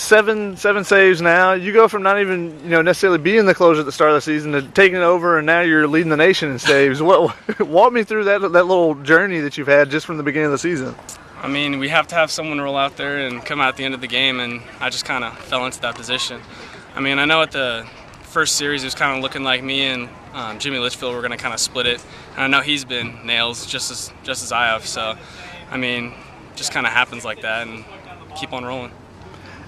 seven saves now. You go from not even necessarily being the closer at the start of the season to taking it over, and now you're leading the nation in saves. Walk me through that little journey that you've had just from the beginning of the season. I mean, we have to have someone roll out there and come out at the end of the game, and I just kind of fell into that position. I mean, I know at the first series it was kind of looking like me and Jimmy Litchfield were going to kind of split it, and I know he's been nails just as I have. So, I mean, just kind of happens like that, and keep on rolling.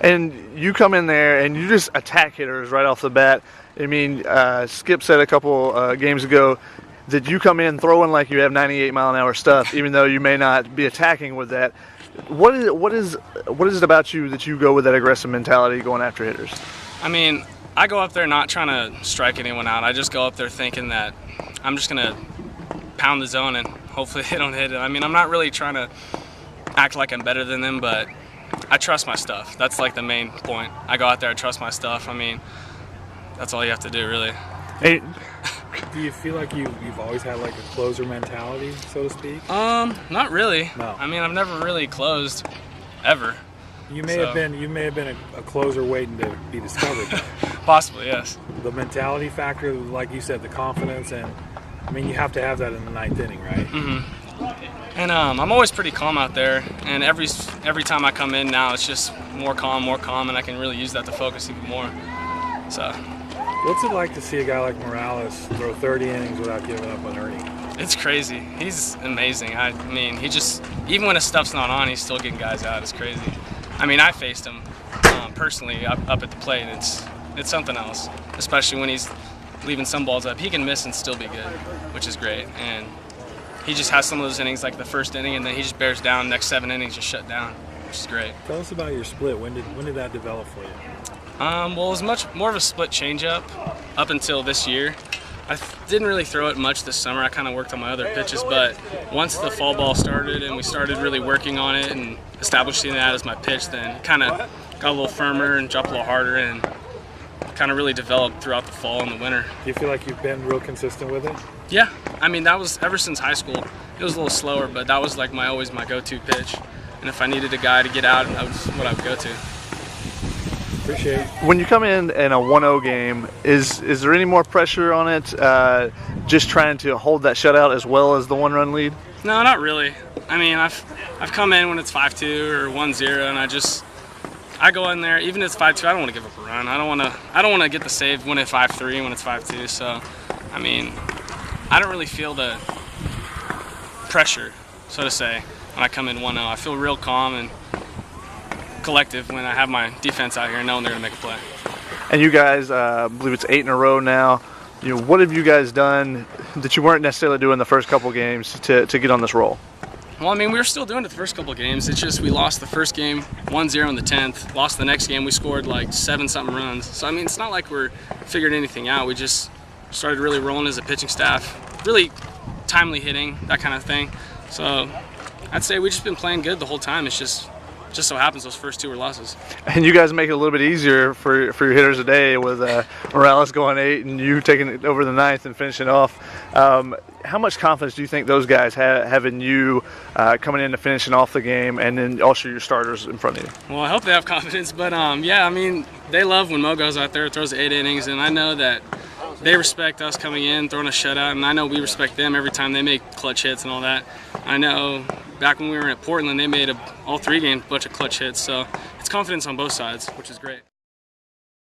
And you come in there and you just attack hitters right off the bat. I mean, Skip said a couple games ago that you come in throwing like you have 98-mile-an-hour stuff, even though you may not be attacking with that. What is it about you that you go with that aggressive mentality going after hitters? I mean, I go up there not trying to strike anyone out. I just go up there thinking that I'm just going to pound the zone and hopefully they don't hit it. I mean, I'm not really trying to act like I'm better than them, but I trust my stuff. That's like the main point. I go out there, I trust my stuff. I mean, that's all you have to do, really. Hey, do you feel like you've always had like a closer mentality, so to speak? Not really. No. I mean, I've never really closed, ever. You may have been a closer waiting to be discovered. Possibly, yes. The mentality factor, like you said, the confidence, and I mean, you have to have that in the ninth inning, right? Mm-hmm. And I'm always pretty calm out there, and every time I come in now, it's just more calm, and I can really use that to focus even more. So. What's it like to see a guy like Morales throw 30 innings without giving up on Ernie? It's crazy. He's amazing. I mean, he just, even when his stuff's not on, he's still getting guys out. It's crazy. I mean, I faced him personally up at the plate. It's something else, especially when he's leaving some balls up. He can miss and still be good, which is great. And he just has some of those innings like the first inning, and then he just bears down. Next 7 innings just shut down, which is great. Tell us about your split. When did that develop for you? Well, it was much more of a split changeup up until this year. I didn't really throw it much this summer. I kind of worked on my other pitches, but once the fall ball started and we started really working on it and establishing that as my pitch, then it kind of got a little firmer and dropped a little harder and kind of really developed throughout the fall and the winter. Do you feel like you've been real consistent with it? Yeah. I mean, that was ever since high school. It was a little slower, but that was like always my go-to pitch. And if I needed a guy to get out, that was what I would go to. Appreciate it. When you come in a 1-0 game, is there any more pressure on it, just trying to hold that shutout as well as the 1-run lead? No, not really. I mean, I've come in when it's 5-2 or 1-0, and I go in there even if it's 5-2. I don't want to give up a run. I don't want to get the save when it's 5-3 when it's 5-2. So, I mean, I don't really feel the pressure, so to say, when I come in 1-0. I feel real calm and collective when I have my defense out here knowing they're going to make a play. And you guys, I believe it's 8 in a row now. What have you guys done that you weren't necessarily doing the first couple games to get on this roll? Well, I mean, we were still doing it the first couple games. It's just we lost the first game 1-0 in the 10th. Lost the next game, we scored like 7-something runs. So, I mean, it's not like we're figured anything out. We just started really rolling as a pitching staff. Really timely hitting, that kind of thing. So, I'd say we've just been playing good the whole time. It's just so happens those first 2 were losses. And you guys make it a little bit easier for your hitters today with Morales going 8 and you taking it over the 9th and finishing off. How much confidence do you think those guys have in you coming in to finishing off the game, and then also your starters in front of you? Well, I hope they have confidence, but yeah, I mean, they love when Mo goes out there, throws 8 innings, and I know that they respect us coming in, throwing a shutout, and I know we respect them every time they make clutch hits and all that. I know back when we were at Portland, they made all 3 games a bunch of clutch hits, so it's confidence on both sides, which is great.